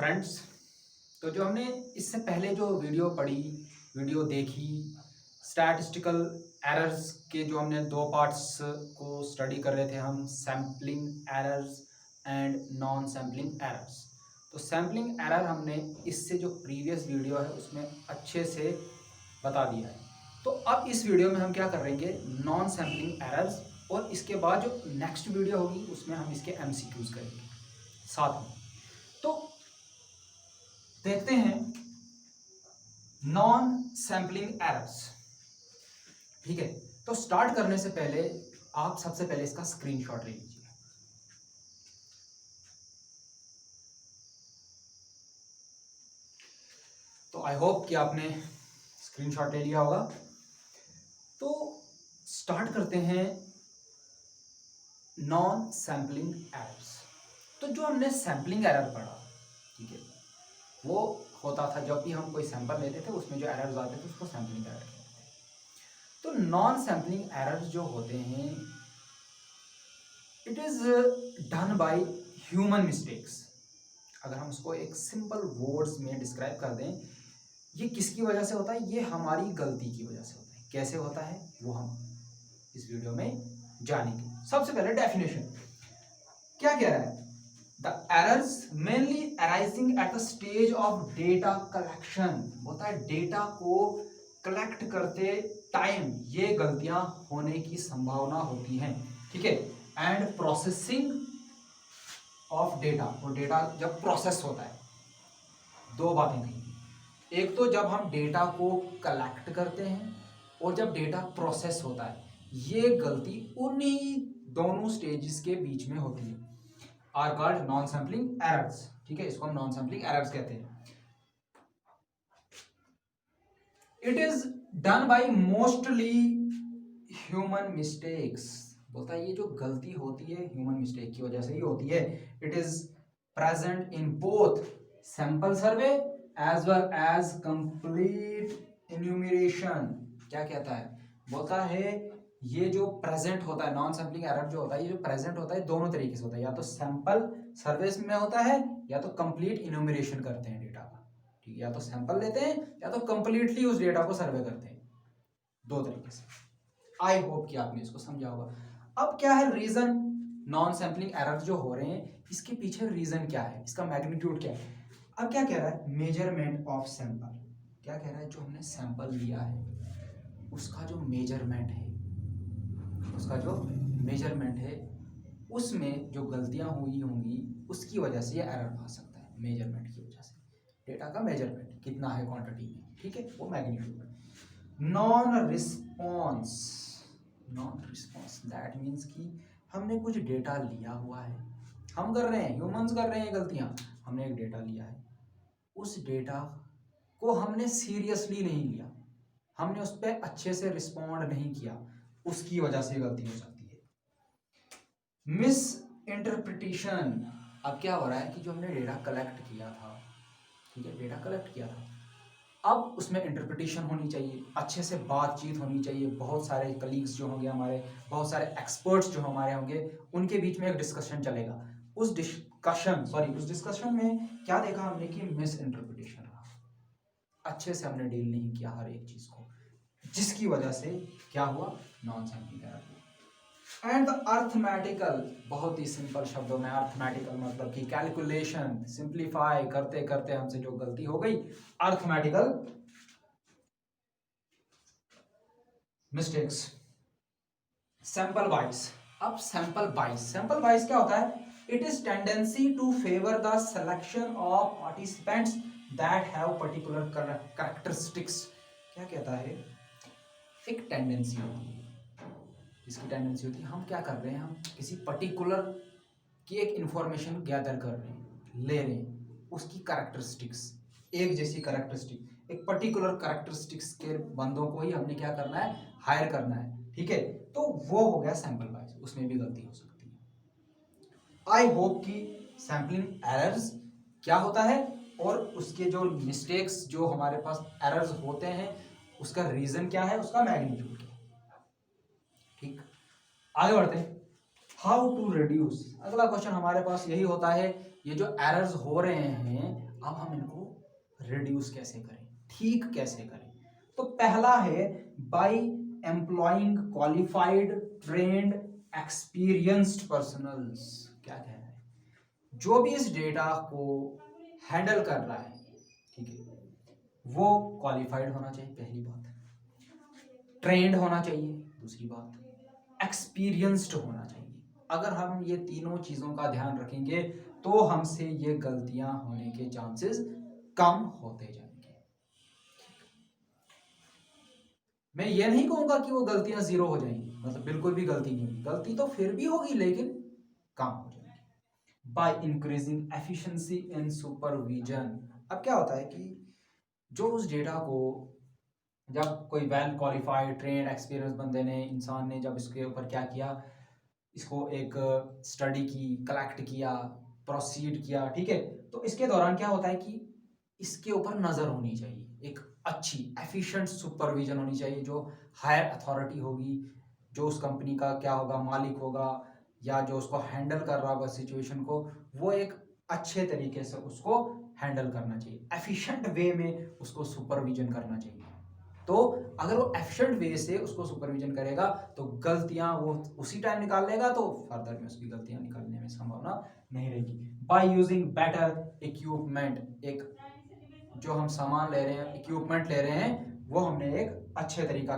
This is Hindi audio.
फ्रेंड्स, तो जो हमने इससे पहले जो वीडियो देखी, स्टैटिस्टिकल एरर्स के जो हमने दो पार्ट्स को स्टडी कर रहे थे हम, sampling errors and non sampling errors. तो सैम्पलिंग एरर हमने इससे जो प्रीवियस वीडियो है उसमें अच्छे से बता दिया है। तो अब इस वीडियो में हम क्या करेंगे, नॉन सैम्पलिंग एरर्स, और इसके बाद जो नेक्स्ट वीडियो होगी उसमें हम इसके एमसीक्यूज करेंगे साथ में। तो देखते हैं नॉन सैम्पलिंग एरर्स। ठीक है, तो स्टार्ट करने से पहले आप सबसे पहले इसका स्क्रीनशॉट ले लीजिए। तो आई होप कि आपने स्क्रीनशॉट ले लिया होगा। तो स्टार्ट करते हैं नॉन सैम्पलिंग एरर्स। तो जो हमने सैम्पलिंग एरर पढ़ा, ठीक है, वो होता था जब भी हम कोई सैंपल लेते थे उसमें जो एरर्स आते थे उसको सैम्पलिंग एरर कहते थे। तो नॉन सैम्पलिंग एरर्स जो होते हैं, it is done by human mistakes. अगर हम उसको एक सिंपल वर्ड्स में डिस्क्राइब कर दें, ये किसकी वजह से होता है? ये हमारी गलती की वजह से होता है। कैसे होता है वो हम इस वीडियो में जानेंगे। सबसे पहले डेफिनेशन क्या कह रहा है? The errors mainly arising at the stage of data collection. होता है डेटा को कलेक्ट करते टाइम ये गलतियां होने की संभावना होती हैं, ठीक है। एंड प्रोसेसिंग ऑफ डेटा, और डेटा जब प्रोसेस होता है, दो बातें कही। एक तो जब हम डेटा को कलेक्ट करते हैं और जब डेटा प्रोसेस होता है, ये गलती उन्हीं दोनों स्टेजेस के बीच में होती है, are called non sampling errors. ठीक है, इसको हम नॉन सैम्पलिंग एरर्स कहते हैं। It is done by mostly human mistakes. बोलता है ये जो गलती होती है ह्यूमन मिस्टेक की वजह से ही होती है। It is present in both sample survey as well as complete enumeration. क्या कहता है? बोलता है ये जो प्रेजेंट होता है, नॉन सैम्पलिंग एरर जो होता है, ये जो प्रेजेंट होता है दोनों तरीके से होता है। या तो सैंपल सर्विस में होता है या तो कंप्लीट इन्यूमरेशन करते हैं डेटा का। ठीक है, या तो सैंपल लेते हैं या तो कंप्लीटली उस डेटा को सर्वे करते हैं, दो तरीके से। आई होप कि आपने इसको समझा होगा। अब क्या है रीजन? नॉन सैम्पलिंग एरर जो हो रहे हैं इसके पीछे रीजन क्या है, इसका मैग्नीट्यूड क्या है? अब क्या कह रहा है? Measurement of sample. क्या कह रहा है? जो हमने सैंपल लिया है उसका जो मेजरमेंट है, उसमें जो गलतियां हुई होंगी उसकी वजह से ये एरर आ सकता है। मेजरमेंट की वजह से, डेटा का मेजरमेंट कितना है क्वांटिटी में, ठीक है, वो magnitude. Non response that means कि हमने कुछ डेटा लिया हुआ है, हम कर रहे हैं, ह्यूमंस कर रहे हैं गलतियां। हमने एक डेटा लिया है, उस डेटा को हमने सीरियसली नहीं लिया, हमने उस पर अच्छे से रिस्पॉन्ड नहीं किया, उसकी वजह से गलती हो सकती है। Miss interpretation. अब क्या हो रहा है कि जो हमने डेटा कलेक्ट किया था, ठीक है, डेटा कलेक्ट किया था, अब उसमें इंटरप्रिटेशन होनी चाहिए, अच्छे से बातचीत होनी चाहिए। बहुत सारे कलीग्स जो होंगे हमारे, बहुत सारे एक्सपर्ट्स जो हमारे होंगे, उनके बीच में एक डिस्कशन चलेगा। उस डिस्कशन में क्या देखा हमने कि मिस इंटरप्रिटेशन रहा, अच्छे से हमने डील नहीं किया हर एक चीज को, जिसकी वजह से क्या हुआ? नॉन सैम्पलिंग एरर हुआ। एंड द अर्थमेटिकल, बहुत ही सिंपल शब्दों में अर्थमेटिकल मतलब कि कैलकुलेशन सिंप्लीफाई करते करते हमसे जो गलती हो गई, अर्थमेटिकल मिस्टेक्स। सैंपल बाइस। अब सैंपल बाइस क्या होता है? It is tendency to favour the selection of participants that have particular characteristics. क्या कहता है? एक टेंडेंसी होती है, इसकी टेंडेंसी होती है, हम क्या कर रहे हैं, हम किसी पर्टिकुलर की एक इंफॉर्मेशन गैदर कर रहे हैं, ले रहे हैं, उसकी कैरेक्टरिस्टिक्स, एक जैसी कैरेक्टरिस्टिक, एक पर्टिकुलर कैरेक्टरिस्टिक्स के बंदों को ही हमने क्या करना है? हायर करना है, ठीक है। तो वो हो गया सैंपल बाइस, उसमें भी गलती हो सकती है। आई होप कि सैम्पलिंग एरर्स क्या होता है और उसके जो मिस्टेक्स, जो हमारे पास एरर्स होते हैं, उसका रीजन क्या है, उसका मैग्नीट्यूड क्या है। ठीक, आगे बढ़ते हैं। How to reduce. अगला क्वेश्चन हमारे पास यही होता है, ये जो एरर्स हो रहे हैं अब हम इनको रिड्यूस कैसे करें, ठीक कैसे करें? तो पहला है by employing qualified trained experienced personnels. क्या कह रहा है? जो भी इस डेटा को हैंडल कर रहा है, ठीक है, वो क्वालिफाइड होना चाहिए, पहली बात। ट्रेंड होना चाहिए, दूसरी बात। एक्सपीरियंस्ड होना चाहिए। अगर हम ये तीनों चीज़ों का ध्यान रखेंगे तो हमसे ये गलतियां होने के चांसेस कम होते जाएंगे। मैं ये नहीं कहूंगा कि वो गलतियां जीरो हो जाएंगी, मतलब बिल्कुल भी गलती नहीं होगी, गलती तो फिर भी होगी लेकिन कम हो जाएगी। By increasing efficiency in supervision. अब क्या होता है कि जो उस डेटा को जब कोई वेल क्वालिफाइड ट्रेंड एक्सपीरियंस बंदे ने, इंसान ने जब इसके ऊपर क्या किया, इसको एक स्टडी की, कलेक्ट किया, प्रोसीड किया, ठीक है, तो इसके दौरान क्या होता है कि इसके ऊपर नज़र होनी चाहिए, एक अच्छी एफिशिएंट सुपरविजन होनी चाहिए, जो हायर अथॉरिटी होगी, जो उस कंपनी का क्या होगा, मालिक होगा, या जो उसको हैंडल कर रहा होगा सिचुएशन को, वो एक अच्छे तरीके से उसको हैंडल करना चाहिए, एफिशिएंट वे में उसको सुपरविजन करना चाहिए। तो अगर वो एफिशिएंट वे से उसको सुपरविजन करेगा तो गलतियां वो उसी टाइम निकाल लेगा, तो फर्दर में उसकी गलतियां निकालने में संभावना नहीं रहेगी। बाय यूजिंग बेटर इक्विपमेंट, एक जो हम सामान ले रहे हैं, इक्विपमेंट ले रहे हैं, वो हमने एक अच्छे तरीका